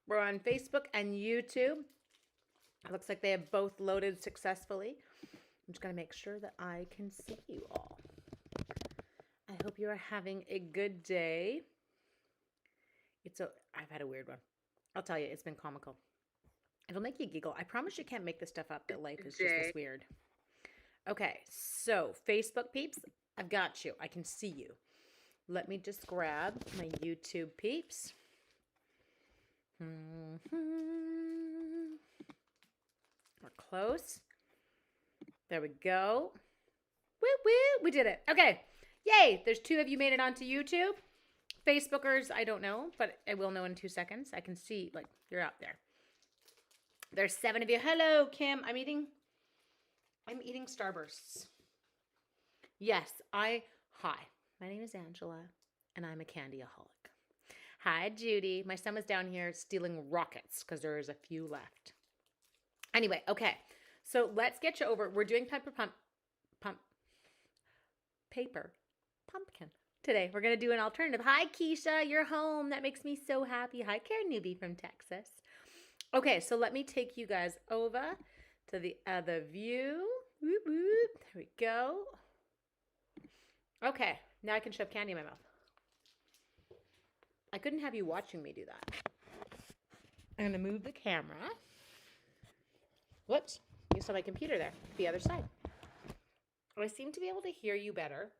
We're on Facebook and YouTube. It looks like they have both loaded successfully. I'm just going to make sure that I can see you all. I hope you are having a good day. I've had a weird one. I'll tell you, it's been comical. It'll make you giggle. I promise you can't make this stuff up, that life is just this weird. Okay, so Facebook peeps, I've got you. I can see you. Let me just grab my YouTube peeps. We're close. There we go. Woo woo, we did it. Okay, yay, there's 2 of you made it onto YouTube. Facebookers, I don't know, but I will know in 2 seconds. I can see, like, you're out there. There's 7 of you. Hello, Kim. I'm eating Starbursts. Yes, hi. My name is Angela, and I'm a candyaholic. Hi, Judy. My son was down here stealing rockets because there's a few left. Anyway, okay. So let's get you over. We're doing paper pumpkin today. We're going to do an alternative. Hi, Keisha. You're home. That makes me so happy. Hi, Karen Newbie from Texas. Okay, so let me take you guys over to the other view. Whoop, whoop. There we go. Okay, now I can shove candy in my mouth. I couldn't have you watching me do that. I'm going to move the camera. Whoops, you saw my computer there, the other side. I seem to be able to hear you better,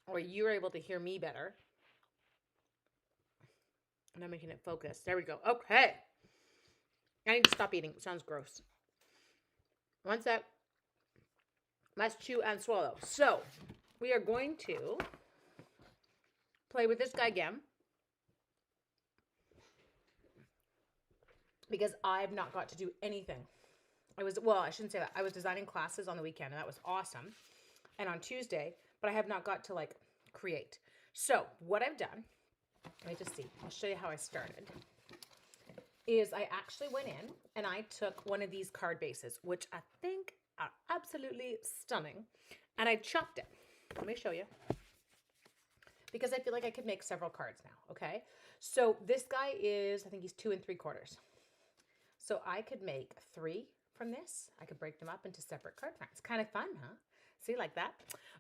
or you're able to hear me better. And I'm making it focus. There we go. Okay. I need to stop eating. It sounds gross. One sec. Must chew and swallow. So, we are going to play with this guy again, because I've not got to do anything. I shouldn't say that. I was designing classes on the weekend, and that was awesome. And on Tuesday, but I have not got to, like, create. So, what I've done, let me just see. I'll show you how I started. Is I actually went in and I took one of these card bases, which I think are absolutely stunning, and I chopped it. Let me show you, because I feel like I could make several cards now. Okay, so this guy is, I think he's 2 3/4. So I could make 3 from this. I could break them up into separate card fronts. Kind of fun, huh? See, like that?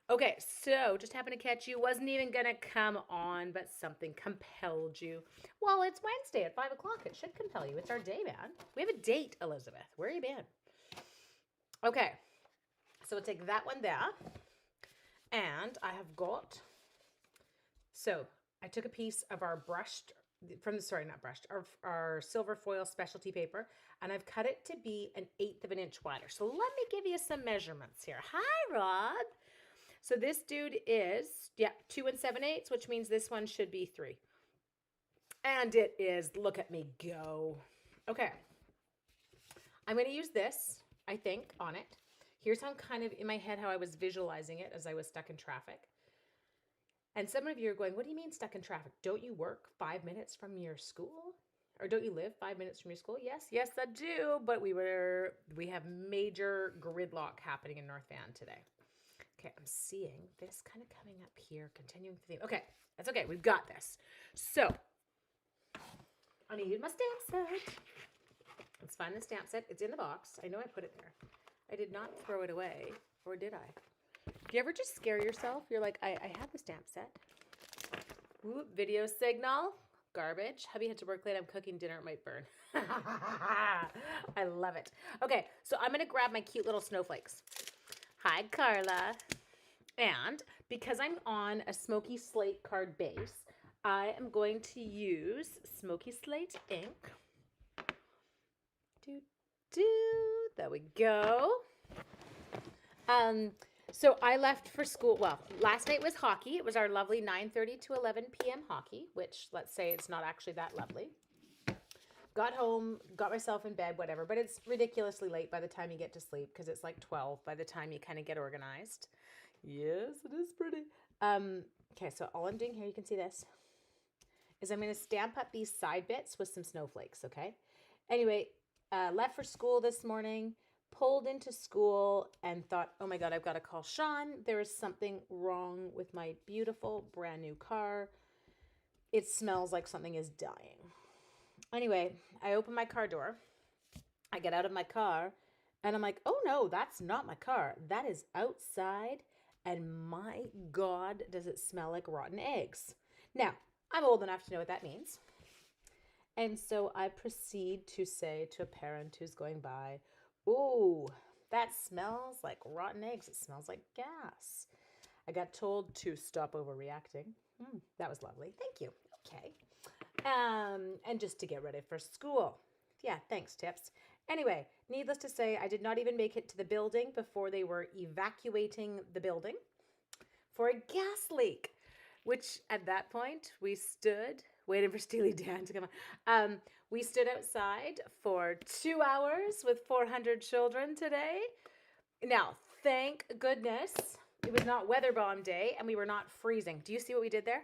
Okay, so just happened to catch you. Wasn't even going to come on, but something compelled you. Well, it's Wednesday at 5 o'clock. It should compel you. It's our day, man. We have a date, Elizabeth. Where you been? Okay, so we'll take that one there. And I have got, so I took a piece of our brushed, our silver foil specialty paper, and I've cut it to be 1/8 of an inch wider. So let me give you some measurements here. Hi, Rob. So this dude is, 2 7/8, which means this one should be 3. And it is, look at me go. Okay. I'm going to use this, I think, on it. Here's how I'm kind of in my head, how I was visualizing it as I was stuck in traffic. And some of you are going, what do you mean stuck in traffic? Don't you work 5 minutes from your school? Or don't you live 5 minutes from your school? Yes, I do. But we have major gridlock happening in North Van today. Okay, I'm seeing this kind of coming up here, continuing the theme. Okay, that's okay. We've got this. So, I need my stamp set. Let's find the stamp set. It's in the box. I know I put it there. I did not throw it away, or did I? Do you ever just scare yourself? You're like, I had the stamp set. Ooh, video signal. Garbage. Hubby had to work late. I'm cooking dinner. It might burn. I love it. Okay, so I'm going to grab my cute little snowflakes. Hi, Carla. And because I'm on a smoky slate card base, I am going to use smoky slate ink. There we go. So I left for school. Well, last night was hockey. It was our lovely 9:30 to 11 p.m. hockey, which, let's say, it's not actually that lovely. Got home, got myself in bed, whatever. But it's ridiculously late by the time you get to sleep, because it's like 12 by the time you kind of get organized. Yes, it is pretty. Okay, so all I'm doing here, you can see this, is I'm going to stamp up these side bits with some snowflakes, okay? Anyway, left for school this morning, pulled into school, and thought, oh my God, I've got to call Sean. There is something wrong with my beautiful brand new car. It smells like something is dying. Anyway, I open my car door. I get out of my car and I'm like, oh no, that's not my car. That is outside. And my God, does it smell like rotten eggs. Now, I'm old enough to know what that means. And so I proceed to say to a parent who's going by, ooh, that smells like rotten eggs. It smells like gas. I got told to stop overreacting. That was lovely. Thank you. Okay. And just to get ready for school. Yeah, thanks, tips. Anyway, needless to say, I did not even make it to the building before they were evacuating the building for a gas leak, which at that point we stood waiting for Steely Dan to come on. We stood outside for 2 hours with 400 children today. Now, thank goodness it was not weather bomb day and we were not freezing. Do you see what we did there?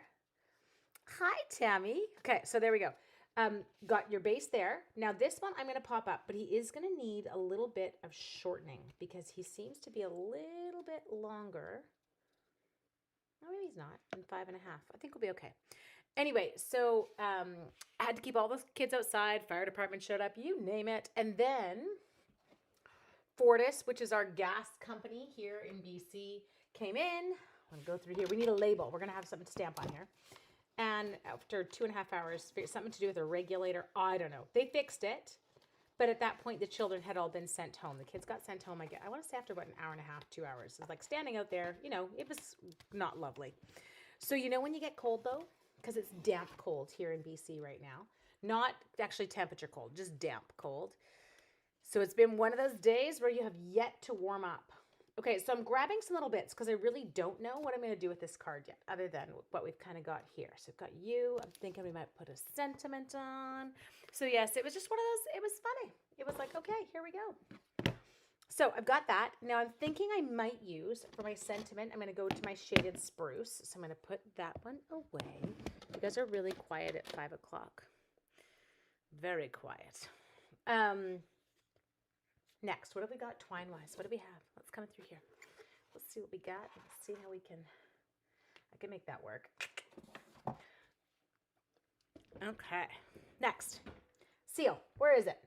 Hi, Tammy. Okay, so there we go. Got your base there. Now this one I'm going to pop up, but he is going to need a little bit of shortening because he seems to be a little bit longer. Oh, maybe he's not. And 5.5. I think we'll be okay. Anyway, so I had to keep all those kids outside. Fire department showed up, you name it. And then Fortis, which is our gas company here in BC, came in. I'm going to go through here. We need a label. We're going to have something to stamp on here. And after 2.5 hours, something to do with a regulator, I don't know. They fixed it. But at that point, the children had all been sent home. The kids got sent home, I want to say after about an hour and a half, 2 hours. It was like standing out there, it was not lovely. So when you get cold though, because it's damp cold here in BC right now, not actually temperature cold, just damp cold. So it's been one of those days where you have yet to warm up. Okay, so I'm grabbing some little bits because I really don't know what I'm going to do with this card yet, other than what we've kind of got here. So I've got you. I'm thinking we might put a sentiment on. So yes, it was just one of those, it was funny. It was like, okay, here we go. So I've got that. Now I'm thinking I might use, for my sentiment, I'm going to go to my shaded spruce. So I'm going to put that one away. You guys are really quiet at 5 o'clock. Very quiet. Next, what have we got twine-wise? What do we have? Let's come through here. Let's see what we got. Let's see how I can make that work. Okay. Next. Seal. Where is it?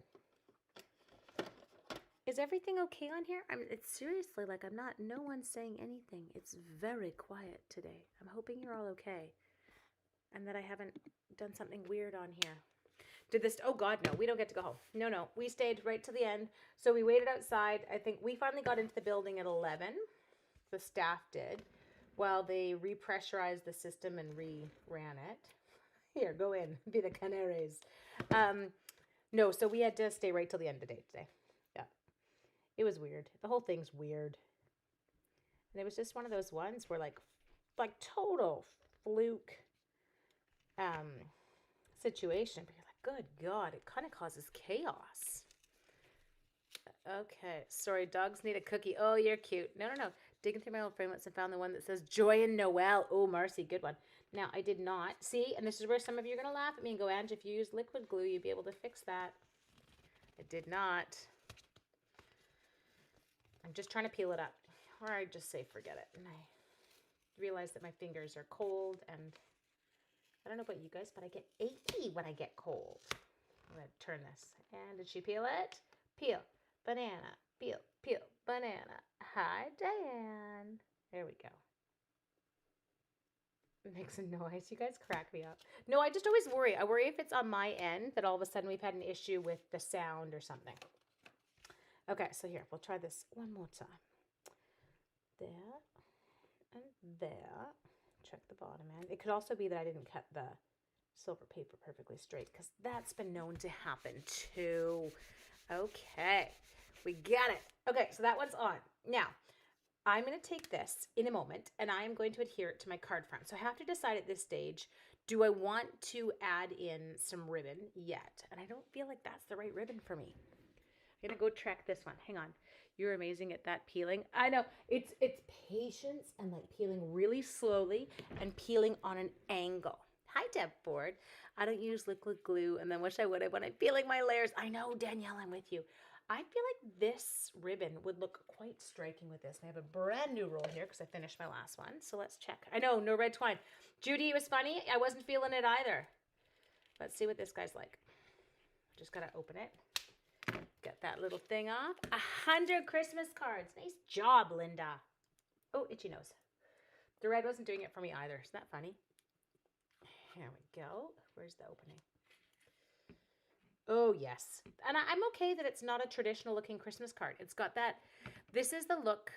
Is everything okay on here? It's seriously like no one's saying anything. It's very quiet today. I'm hoping you're all okay. And that I haven't done something weird on here. Oh God, no, we don't get to go home. No, we stayed right to the end. So we waited outside. I think we finally got into the building at 11. The staff did, while they repressurized the system and ran it. Here, go in, be the canaries. No, so we had to stay right till the end of the day today. Yeah, it was weird. The whole thing's weird. And it was just one of those ones where like total fluke situation. But you're like, good God, it kind of causes chaos. Okay, sorry, dogs need a cookie. Oh, you're cute. No. Digging through my old framelits and found the one that says Joy and Noel. Oh, Marcy, good one. Now, I did not. See, and this is where some of you are going to laugh at me and go, Ange, if you use liquid glue, you'd be able to fix that. I did not. I'm just trying to peel it up. Or I just say forget it. And I realize that my fingers are cold, and I don't know about you guys, but I get achy when I get cold. I'm going to turn this. And did she peel it? Peel. Banana. Peel. Banana. Hi, Diane. There we go. It makes a noise. You guys crack me up. No, I just always worry. I worry if it's on my end that all of a sudden we've had an issue with the sound or something. Okay, so here, we'll try this one more time. There and there. Check the bottom end. It could also be that I didn't cut the silver paper perfectly straight, because that's been known to happen too. Okay, we got it. Okay, so that one's on. Now, I'm going to take this in a moment, and I am going to adhere it to my card front. So I have to decide at this stage, do I want to add in some ribbon yet? And I don't feel like that's the right ribbon for me. I'm going to go track this one. Hang on. You're amazing at that peeling. I know. It's patience and like peeling really slowly and peeling on an angle. Hi, Deb Ford. I don't use liquid glue, and then wish I would have when I'm peeling my layers. I know, Danielle, I'm with you. I feel like this ribbon would look quite striking with this. And I have a brand new roll here because I finished my last one. So let's check. I know, no red twine. Judy, it was funny. I wasn't feeling it either. Let's see what this guy's like. Just got to open it. Get that little thing off. 100 Christmas cards. Nice job, Linda. Oh, itchy nose. The red wasn't doing it for me either. Isn't that funny? Here we go. Where's the opening? Oh, yes. And I'm okay that it's not a traditional looking Christmas card. It's got that. This is the look.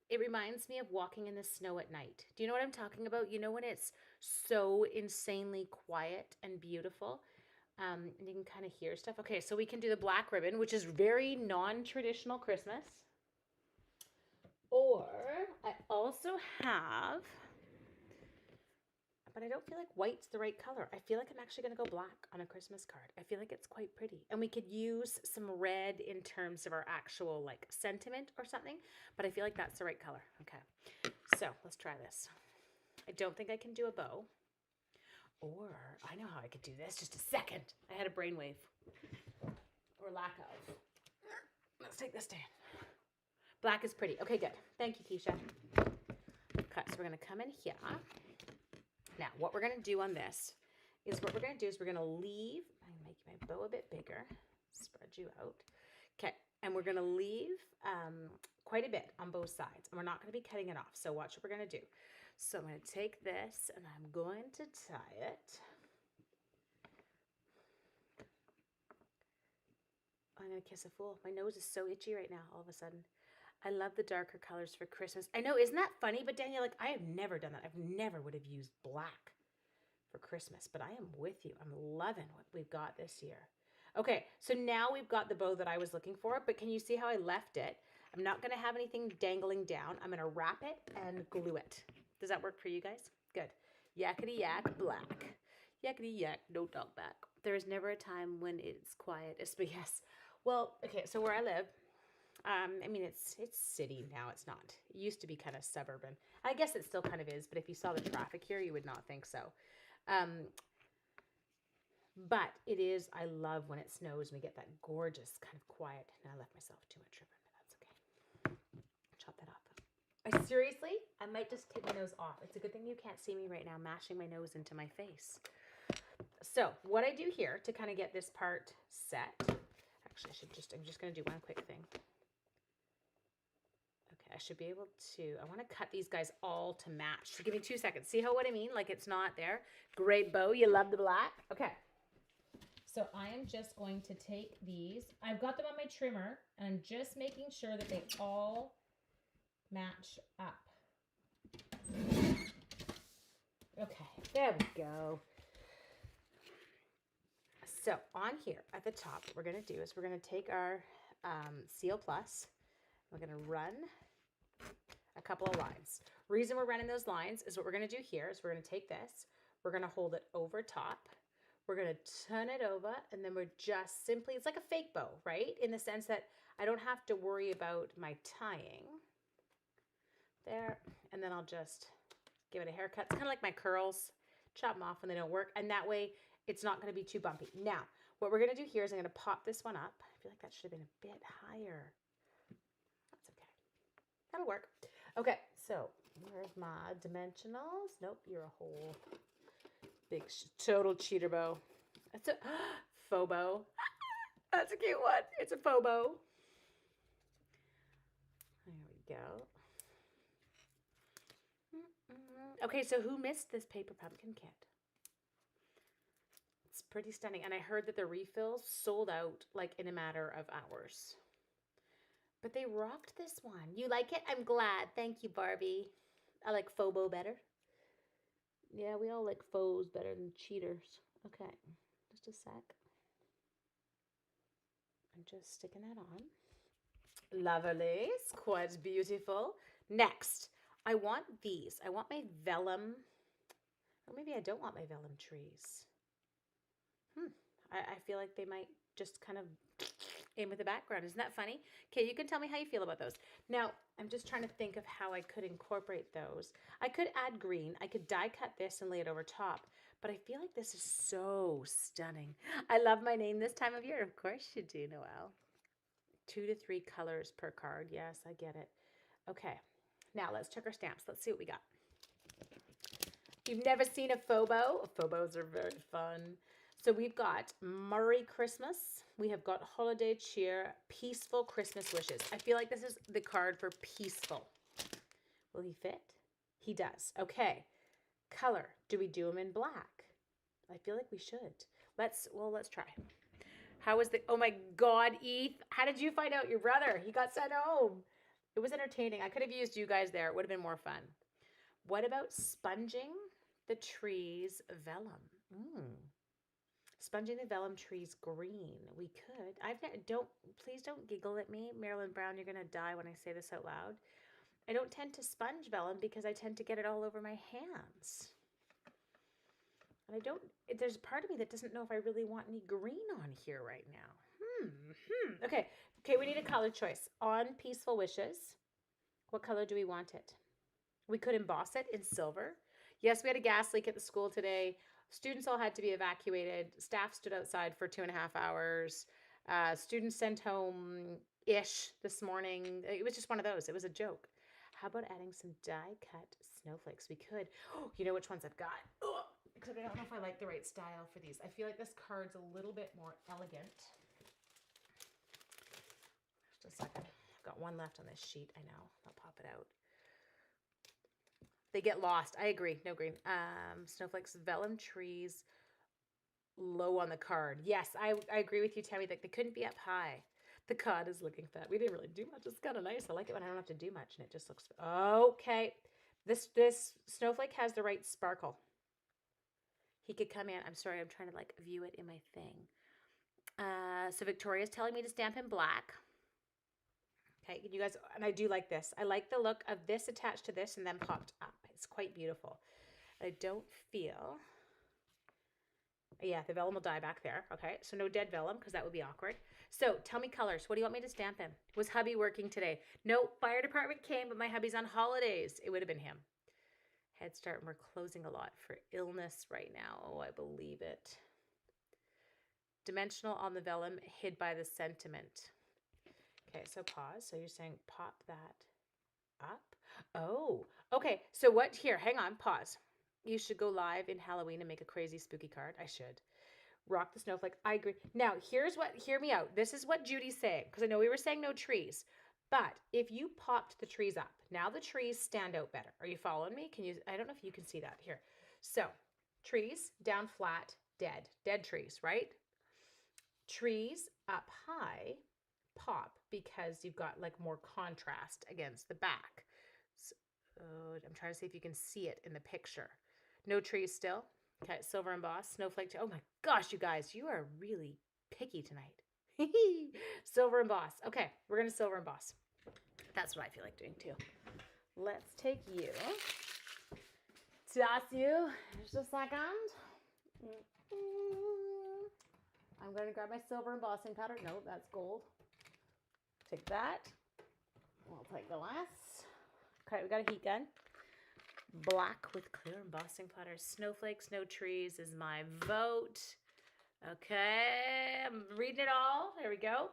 It reminds me of walking in the snow at night. Do you know what I'm talking about? You know when it's so insanely quiet and beautiful? And you can kind of hear stuff. Okay, so we can do the black ribbon, which is very non-traditional Christmas. Or I also have, but I don't feel like white's the right color. I feel like I'm actually going to go black on a Christmas card. I feel like it's quite pretty. And we could use some red in terms of our actual like sentiment or something, but I feel like that's the right color. Okay, so let's try this. I don't think I can do a bow. Or I know how I could do this. Just a second. I had a brainwave. Or lack of. Let's take this down. Black is pretty. Okay, good. Thank you, Keisha. Okay, so we're going to come in here. Now, what we're going to do on this is we're going to leave. I'm going to make my bow a bit bigger. Spread you out. Okay, and we're going to leave quite a bit on both sides. And we're not going to be cutting it off. So watch what we're going to do. So I'm going to take this and I'm going to tie it. I'm going to kiss a fool. My nose is so itchy right now all of a sudden. I love the darker colors for Christmas. I know, isn't that funny? But Danielle, like, I have never done that. I've never would have used black for Christmas, but I am with you. I'm loving what we've got this year. Okay, so now we've got the bow that I was looking for, but can you see how I left it? I'm not going to have anything dangling down. I'm going to wrap it and glue it. Does that work for you guys? Good. Yakety yak, black. Yakety yak, no dog back. There is never a time when it's quiet. But yes. Well, okay, so where I live, I mean, it's city now. It's not. It used to be kind of suburban. I guess it still kind of is, but if you saw the traffic here, you would not think so. But it is, I love when it snows and we get that gorgeous kind of quiet. Now I left myself too much ribbon, but that's okay. Chop that off. I might just take my nose off. It's a good thing you can't see me right now mashing my nose into my face. So what I do here to kind of get this part set, actually I'm just going to do one quick thing. Okay, I should be able to, I want to cut these guys all to match. So give me 2 seconds. See what I mean? Like it's not there. Great bow. You love the black. Okay. So I am just going to take these. I've got them on my trimmer and I'm just making sure that they all match up. Okay, there we go. So on here at the top, what we're going to do is we're going to take our Seal Plus. We're going to run a couple of lines. Reason we're running those lines is what we're going to do here is we're going to take this. We're going to hold it over top. We're going to turn it over, and then we're just simply, it's like a fake bow, right? In the sense that I don't have to worry about my tying. There, and then I'll just give it a haircut. It's kind of like my curls. Chop them off when they don't work, and that way it's not going to be too bumpy. Now, what we're going to do here is I'm going to pop this one up. I feel like that should have been a bit higher. That's okay. That'll work. Okay, so where's my dimensionals? Nope, you're a whole big total cheater bow. That's a faux bow. That's a cute one. It's a faux bow. There we go. Okay, so who missed this paper pumpkin kit? It's pretty stunning. And I heard that the refills sold out like in a matter of hours. But they rocked this one. You like it? I'm glad. Thank you, Barbie. I like faux bow better. Yeah, we all like faux better than cheaters. Okay, just a sec. I'm just sticking that on. Lovely. It's quite beautiful. Next, I want these. I want my vellum. Or maybe I don't want my vellum trees. I feel like they might just kind of aim with the background. Isn't that funny? Okay, you can tell me how you feel about those. Now, I'm just trying to think of how I could incorporate those. I could add green. I could die cut this and lay it over top. But I feel like this is so stunning. I love my name this time of year. Of course you do, Noelle. 2 to 3 colors per card. Yes, I get it. Okay, now let's check our stamps. Let's see what we got. You've never seen a faux bow? Faux bows are very fun. So we've got Merry Christmas. We have got Holiday Cheer, Peaceful Christmas Wishes. I feel like this is the card for peaceful. Will he fit? He does. Okay. Color. Do we do him in black? I feel like we should. Let's try. How was oh my God, Eth, how did you find out your brother? He got sent home. It was entertaining. I could have used you guys there. It would have been more fun. What about sponging the trees vellum? Sponging the vellum trees green. We could. Please don't giggle at me. Marilyn Brown, you're going to die when I say this out loud. I don't tend to sponge vellum because I tend to get it all over my hands. And there's a part of me that doesn't know if I really want any green on here right now. Okay, we need a color choice. On Peaceful Wishes, what color do we want it? We could emboss it in silver. Yes, we had a gas leak at the school today. Students all had to be evacuated. Staff stood outside for 2.5 hours. Students sent home-ish this morning. It was just one of those. It was a joke. How about adding some die-cut snowflakes? We could. Oh, you know which ones I've got? Except I don't know if I like the right style for these. I feel like this card's a little bit more elegant. Just a second. I've got one left on this sheet. I know. I'll pop it out. They get lost. I agree. No green. Snowflakes, vellum trees, low on the card. Yes, I agree with you, Tammy. Like they couldn't be up high. The cod is looking fat. We didn't really do much. It's kind of nice. I like it when I don't have to do much and it just looks okay. This snowflake has the right sparkle. He could come in. I'm sorry. I'm trying to like view it in my thing. So Victoria's telling me to stamp in black. Okay, you guys, and I do like this. I like the look of this attached to this and then popped up. It's quite beautiful. I don't feel, yeah, the vellum will die back there. Okay, so no dead vellum because that would be awkward. So tell me colors. What do you want me to stamp in? Was hubby working today? No, fire department came, but my hubby's on holidays. It would have been him. Head Start, and we're closing a lot for illness right now. Oh, I believe it. Dimensional on the vellum, hid by the sentiment. Okay, so pause. So you're saying pop that up? Oh, okay. So what here? Hang on, pause. You should go live in Halloween and make a crazy spooky card. I should. Rock the snowflake. I agree. Now, hear me out. This is what Judy's saying, because I know we were saying no trees. But if you popped the trees up, now the trees stand out better. Are you following me? I don't know if you can see that here. So trees down flat, dead trees, right? Trees up high, pop because you've got like more contrast against the back. So, I'm trying to see if you can see it in the picture. No trees still. Okay, silver emboss, snowflake. Oh my gosh, you guys, you are really picky tonight. Silver emboss. Okay, we're going to silver emboss. That's what I feel like doing too. Let's take you. Toss you. Just a second. I'm going to grab my silver embossing powder. No, that's gold. Take that. We'll take the last. Okay, we got a heat gun. Black with clear embossing powder. Snowflakes, no trees is my vote. Okay, I'm reading it all. There we go.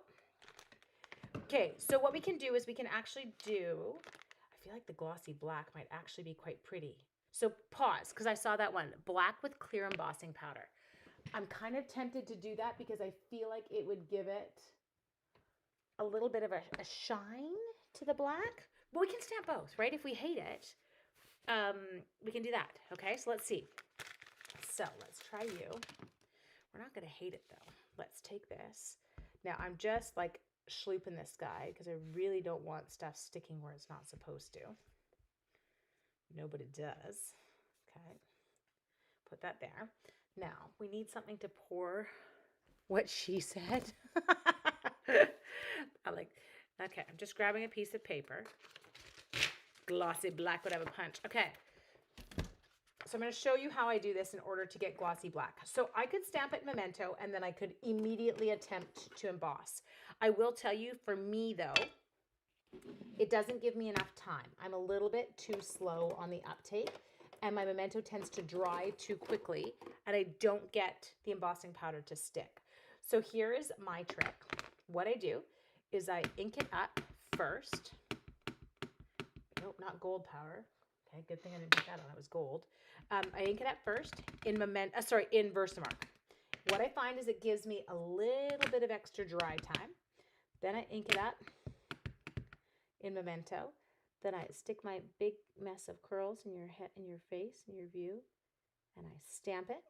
Okay, so what we can do is we can actually do, I feel like the glossy black might actually be quite pretty. So pause, because I saw that one. Black with clear embossing powder. I'm kind of tempted to do that because I feel like it would give it a little bit of a shine to the black. But we can stamp both, right? If we hate it, we can do that. Okay, so let's see. So let's try you. We're not going to hate it though. Let's take this. Now I'm just like schlooping this guy because I really don't want stuff sticking where it's not supposed to. Nobody does. Okay. Put that there. Now we need something to pour what she said. I like, okay, I'm just grabbing a piece of paper. Glossy black would have a punch. Okay. So I'm going to show you how I do this in order to get glossy black. So I could stamp it Memento and then I could immediately attempt to emboss. I will tell you, for me though, it doesn't give me enough time. I'm a little bit too slow on the uptake and my Memento tends to dry too quickly and I don't get the embossing powder to stick. So here is my trick. What I do is I ink it up first. Nope, not gold powder. Okay, good thing I didn't put that on. It was gold. I ink it up first in Versamark. What I find is it gives me a little bit of extra dry time. Then I ink it up in Memento. Then I stick my big mess of curls in your head, in your face, in your view, and I stamp it.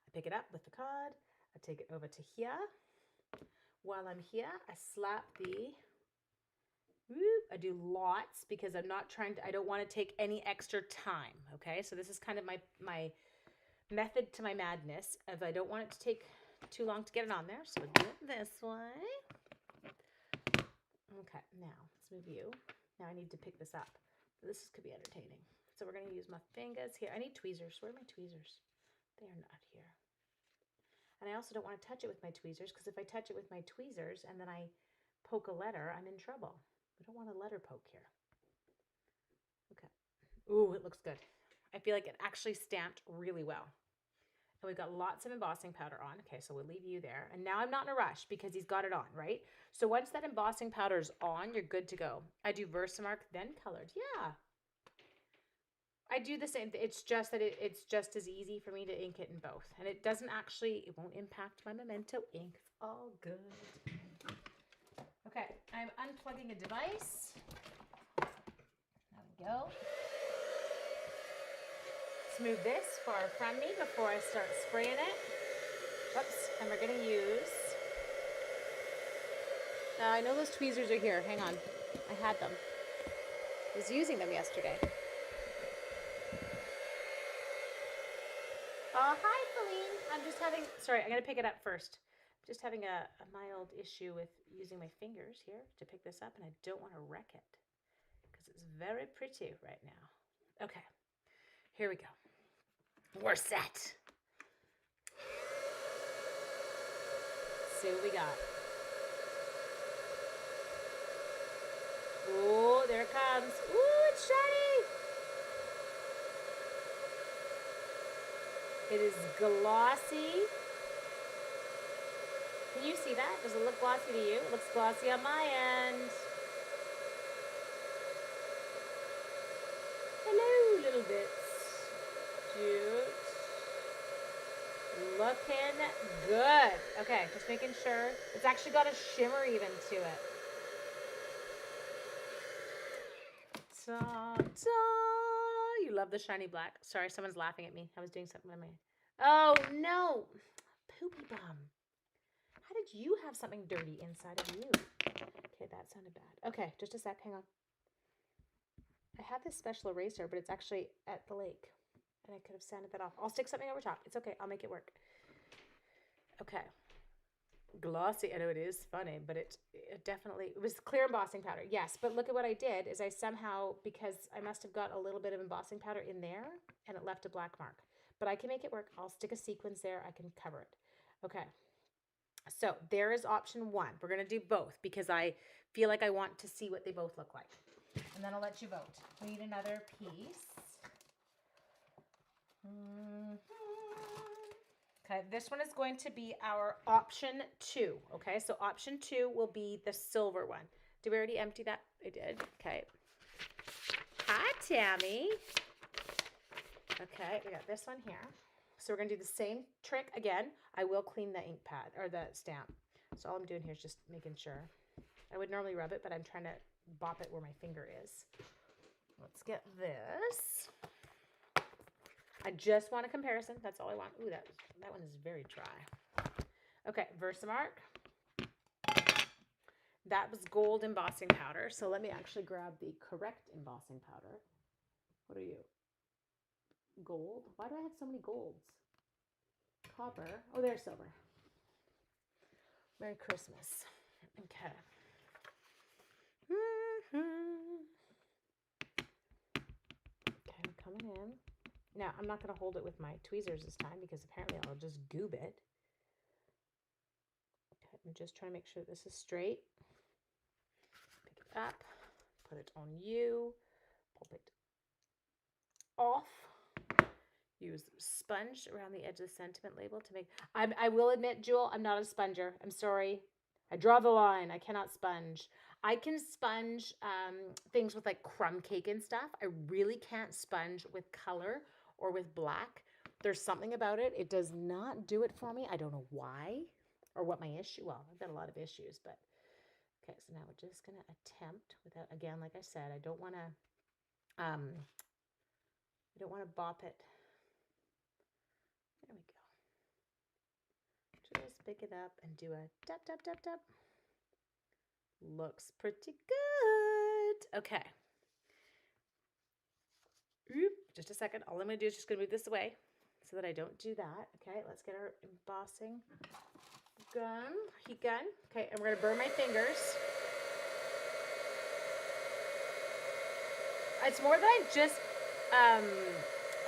I pick it up with the card. I take it over to here. While I'm here, I slap I do lots because I'm not trying to, I don't want to take any extra time. Okay, so this is kind of my method to my madness. If I don't want it to take too long to get it on there, so do it this way. Okay, now let's move you. Now I need to pick this up. This could be entertaining. So we're going to use my fingers here. I need tweezers. Where are my tweezers? They are not here. And I also don't want to touch it with my tweezers, because if I touch it with my tweezers and then I poke a letter, I'm in trouble. We don't want a letter poke here. Okay. Ooh, it looks good. I feel like it actually stamped really well. And we've got lots of embossing powder on. Okay, so we'll leave you there. And now I'm not in a rush because he's got it on, right? So once that embossing powder is on, you're good to go. I do Versamark, then colored. Yeah. I do the same thing. It's just that it's just as easy for me to ink it in both. And it doesn't actually, it won't impact my Memento ink. It's all good. Okay, I'm unplugging a device. There we go. Smooth this far from me before I start spraying it. Whoops, and we're gonna use, I know those tweezers are here, hang on. I had them. I was using them yesterday. Oh, hi, Feline. I'm just having, sorry, I'm gonna pick it up first. I'm just having a mild issue with using my fingers here to pick this up, and I don't wanna wreck it because it's very pretty right now. Okay, here we go. We're set. See what we got. Oh, there it comes. Ooh, it's shiny. It is glossy. Can you see that? Does it look glossy to you? It looks glossy on my end. Hello, little bits. Cute. Looking good. Okay, just making sure. It's actually got a shimmer even to it. Ta ta! You love the shiny black. Sorry, someone's laughing at me. I was doing something with my. Oh no! Poopy bum. How did you have something dirty inside of you? Okay, that sounded bad. Okay, just a sec. Hang on. I have this special eraser, but it's actually at the lake. And I could have sanded that off. I'll stick something over top. It's okay. I'll make it work. Okay. Glossy. I know it is funny, but it definitely, it was clear embossing powder. Yes, but look at what I did is I somehow, because I must have got a little bit of embossing powder in there and it left a black mark. But I can make it work. I'll stick a sequence there. I can cover it. Okay. So there is option one. We're going to do both because I feel like I want to see what they both look like. And then I'll let you vote. We need another piece. Okay, this one is going to be our option 2. Okay, so option 2 will be the silver one. Did we already empty that? I did. Okay. Hi, Tammy. Okay, we got this one here. So we're going to do the same trick again. I will clean the ink pad or the stamp. So all I'm doing here is just making sure. I would normally rub it, but I'm trying to bop it where my finger is. Let's get this. I just want a comparison. That's all I want. Ooh, that one is very dry. Okay, Versamark. That was gold embossing powder. So let me actually grab the correct embossing powder. What are you? Gold? Why do I have so many golds? Copper. Oh, there's silver. Merry Christmas. Okay. Okay, we're coming in. Now, I'm not going to hold it with my tweezers this time because apparently I'll just goob it. Okay, I'm just trying to make sure this is straight. Pick it up, put it on you, pop it off. Use sponge around the edge of the sentiment label to make... I will admit, Jewel, I'm not a sponger. I'm sorry. I draw the line. I cannot sponge. I can sponge things with like crumb cake and stuff. I really can't sponge with color or with black. There's something about it. It does not do it for me. I don't know why or what my issue. Well, I've got a lot of issues, but okay. So now we're just gonna attempt without. Again, like I said, I don't want to. I don't want to bop it. There we go. Just pick it up and do a tap tap tap tap. Looks pretty good. Okay. Oop, just a second. All I'm going to do is just going to move this away so that I don't do that. Okay, let's get our embossing gun, heat gun. Okay, and we're going to burn my fingers. It's more that I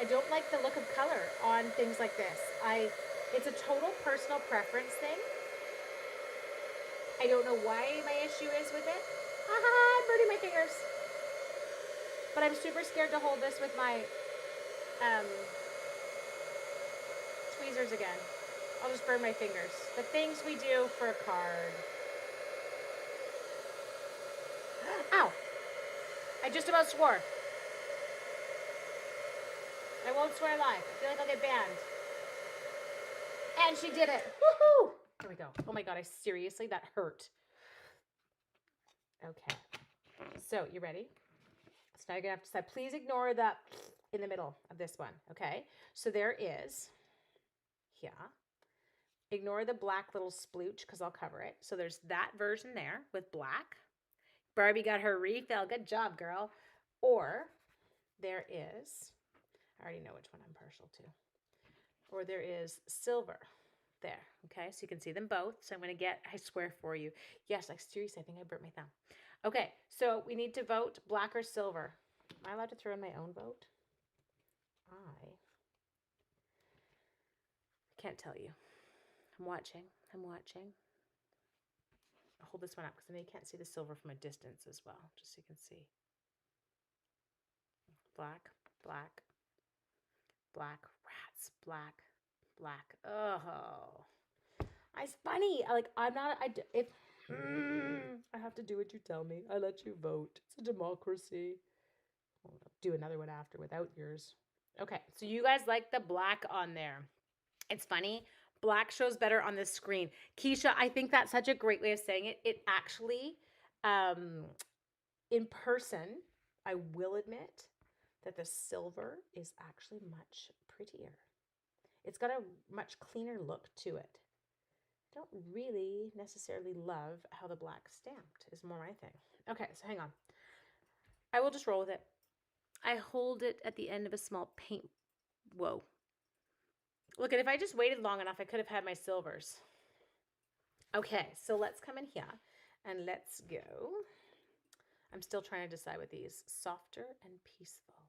don't like the look of color on things like this. It's a total personal preference thing. I don't know why my issue is with it. I'm burning my fingers. But I'm super scared to hold this with my tweezers again. I'll just burn my fingers. The things we do for a card. Ow! I just about swore. I won't swear live. I feel like I'll get banned. And she did it. Woohoo! There we go. Oh my god, that hurt. Okay. So, you ready? So now you're going to have to decide. Please ignore the in the middle of this one. Okay. So there is, yeah. Ignore the black little splooch because I'll cover it. So there's that version there with black. Barbie got her refill. Good job, girl. Or there is, I already know which one I'm partial to. Or there is silver there. Okay, so you can see them both. So I'm going to get, I swear for you. Yes, seriously, I think I burnt my thumb. Okay, so we need to vote black or silver. Am I allowed to throw in my own vote? I can't tell you. I'm watching. I'll hold this one up because then you can't see the silver from a distance as well, just so you can see. Black, black, black, rats, black, black. Oh, it's funny. I'm not. I have to do what you tell me. I let you vote. It's a democracy. I'll do another one after without yours. Okay, so you guys like the black on there. It's funny. Black shows better on the screen. Keisha, I think that's such a great way of saying it. It actually, in person, I will admit that the silver is actually much prettier. It's got a much cleaner look to it. I don't really necessarily love how the black stamped is more my thing. Okay, so hang on. I will just roll with it. I hold it at the end of a small paint. Whoa. Look, if I just waited long enough, I could have had my silvers. Okay, so let's come in here and let's go. I'm still trying to decide with these. Softer and peaceful.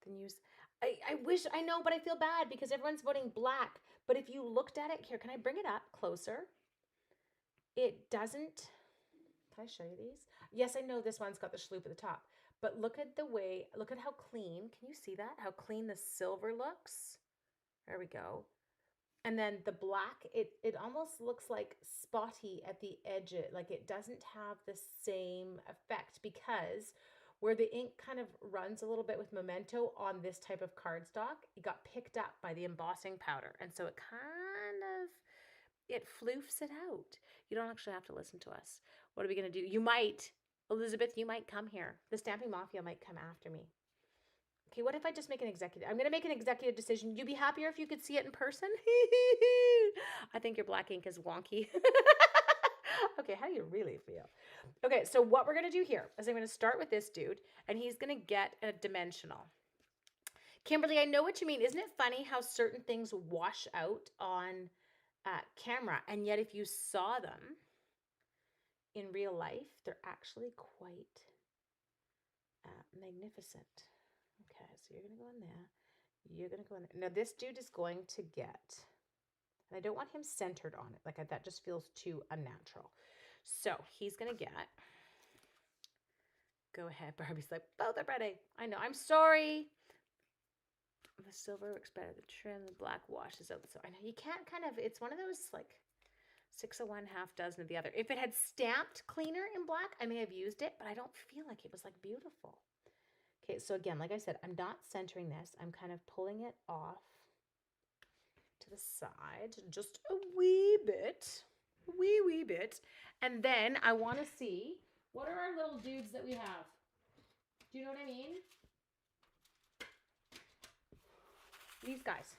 Then use, I wish, I know, but I feel bad because everyone's voting black. But if you looked at it, here, can I bring it up closer? It doesn't, can I show you these? Yes, I know this one's got the schloop at the top. But look at how clean, can you see that? How clean the silver looks? There we go. And then the black, it almost looks like spotty at the edge. Like it doesn't have the same effect because where the ink kind of runs a little bit with memento on this type of cardstock, it got picked up by the embossing powder. And so it floofs it out. You don't actually have to listen to us. What are we going to do? You might, Elizabeth, you might come here. The Stamping Mafia might come after me. Okay, what if I just make an executive? I'm going to make an executive decision. You'd be happier if you could see it in person? I think your black ink is wonky. Okay, how do you really feel? Okay, so what we're going to do here is I'm going to start with this dude, and he's going to get a dimensional. Kimberly, I know what you mean. Isn't it funny how certain things wash out on camera, and yet if you saw them in real life, they're actually quite magnificent. Okay, so you're going to go in there. You're going to go in there. Now, this dude is going to get, and I don't want him centered on it. That just feels too unnatural. So he's going to get, go ahead. Barbie's like, both are ready. I know, I'm sorry. The silver looks better. The trim, the black washes out. So I know you can't it's one of those 6 of one, half dozen of the other. If it had stamped cleaner in black, I may have used it, but I don't feel like it was beautiful. Okay, so again, like I said, I'm not centering this. I'm kind of pulling it off to the side, just a wee bit, wee bit. And then I want to see, what are our little dudes that we have? Do you know what I mean? These guys.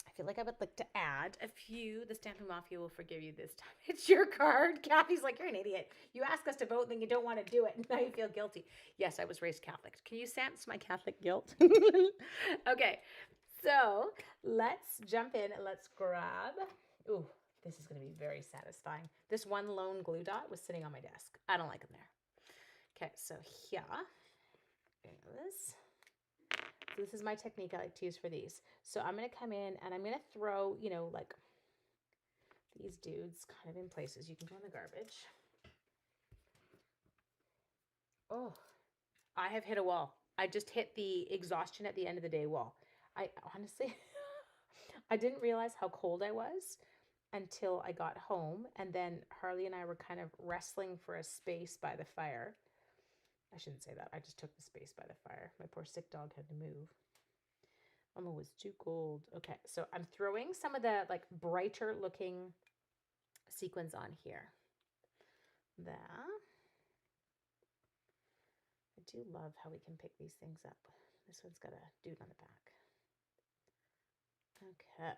I feel like I would like to add a few. The Stamping Mafia will forgive you this time. It's your card. Kathy's like, you're an idiot. You ask us to vote and then you don't want to do it. And now you feel guilty. Yes, I was raised Catholic. Can you sense my Catholic guilt? Okay, so let's jump in and let's grab. Ooh, this is going to be very satisfying. This one lone glue dot was sitting on my desk. I don't like them there. Okay, so here is. This is my technique I like to use for these. So I'm going to come in and I'm going to throw, you know, like these dudes kind of in places. You can go in the garbage. Oh, I have hit a wall. I just hit the exhaustion at the end of the day wall. I honestly, I didn't realize how cold I was until I got home. And then Harley and I were kind of wrestling for a space by the fire. I shouldn't say that. I just took the space by the fire. My poor sick dog had to move. Oh, it was too cold. Okay, so I'm throwing some of the like brighter looking sequins on here. There. I do love how we can pick these things up. This one's got a dude on the back. Okay,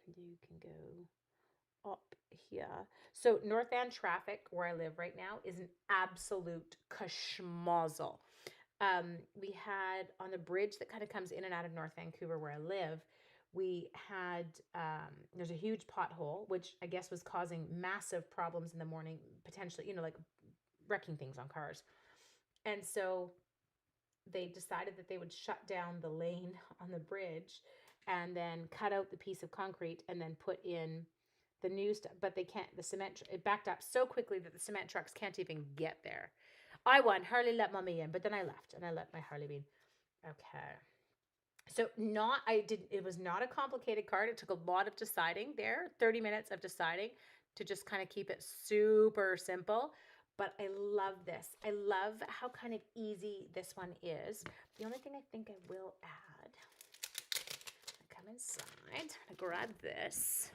you can go up here. So North Van traffic, where I live right now, is an absolute kashmozzle. We had on the bridge that kind of comes in and out of North Vancouver where I live, we had, there's a huge pothole, which I guess was causing massive problems in the morning, potentially, you know, like wrecking things on cars. And so they decided that they would shut down the lane on the bridge and then cut out the piece of concrete and then put in the new stuff. But they can't, the cement, it backed up so quickly that the cement trucks can't even get there. I won. Harley let mommy in, but then I left and I let my Harley be in. Okay. So it was not a complicated card. It took a lot of deciding there, 30 minutes of deciding to just kind of keep it super simple. But I love this. I love how kind of easy this one is. The only thing I think I will add, I come inside, I'm gonna grab this.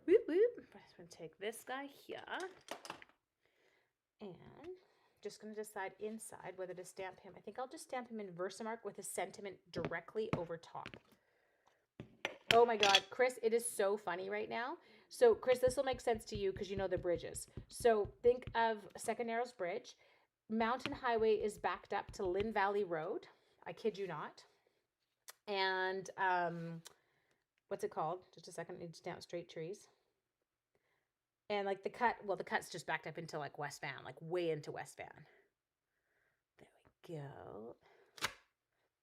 Whoop, whoop. I'm gonna take this guy here and just going to decide inside whether to stamp him. I think I'll just stamp him in Versamark with a sentiment directly over top. Oh my God, Chris, it is so funny right now. So Chris, this will make sense to you because you know the bridges. So think of Second Narrows Bridge. Mountain Highway is backed up to Lynn Valley Road. I kid you not. And what's it called? Just a second, I need to stamp straight trees. And like the cut's just backed up into like West Van, like way into West Van. There we go.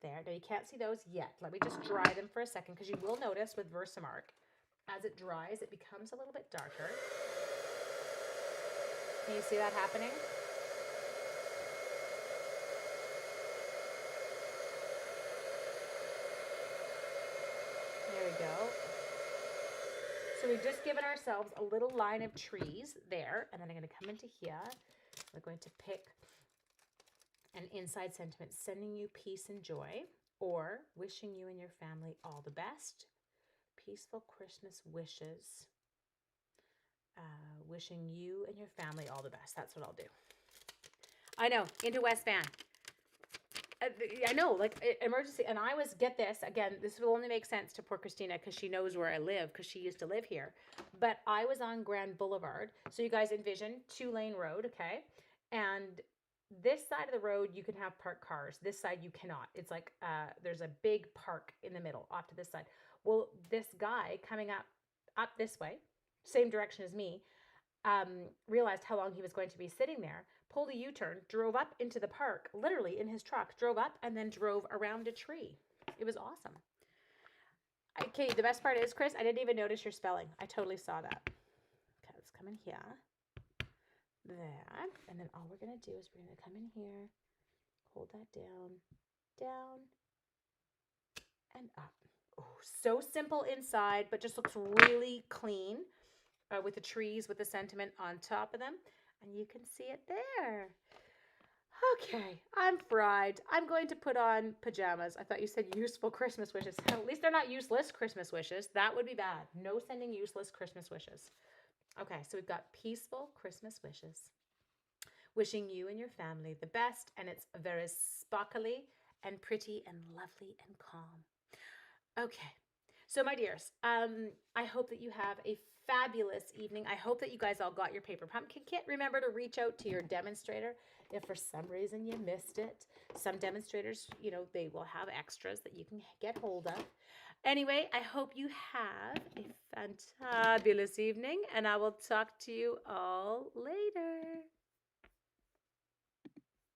There. Now you can't see those yet. Let me just dry them for a second because you will notice with Versamark, as it dries, it becomes a little bit darker. Can you see that happening? There we go. So we've just given ourselves a little line of trees there, and then I'm going to come into here. We're going to pick an inside sentiment, sending you peace and joy, or wishing you and your family all the best. Peaceful Christmas wishes. Wishing you and your family all the best. That's what I'll do. I know, into West Van. I know, like emergency. And I was, get this, again, this will only make sense to poor Christina because she knows where I live because she used to live here. But I was on Grand Boulevard. So you guys envision 2-lane road, okay? And this side of the road, you can have parked cars. This side, you cannot. It's like there's a big park in the middle off to this side. Well, this guy coming up this way, same direction as me, realized how long he was going to be sitting there, pulled a U-turn, drove up into the park, literally in his truck, drove up and then drove around a tree. It was awesome. Okay, the best part is, Chris, I didn't even notice your spelling. I totally saw that. Okay, let's come in here. That. And then all we're going to do is we're going to come in here, hold that down, down, and up. Oh, so simple inside, but just looks really clean. With the trees, with the sentiment on top of them. And you can see it there. Okay, I'm fried. I'm going to put on pajamas. I thought you said useful Christmas wishes. At least they're not useless Christmas wishes. That would be bad. No sending useless Christmas wishes. Okay, so we've got peaceful Christmas wishes. Wishing you and your family the best, and it's very sparkly and pretty and lovely and calm. Okay. So, my dears, I hope that you have a fabulous evening. I hope that you guys all got your paper pumpkin kit. Remember to reach out to your demonstrator if for some reason you missed it. Some demonstrators, they will have extras that you can get hold of. Anyway, I hope you have a fantabulous evening, and I will talk to you all later.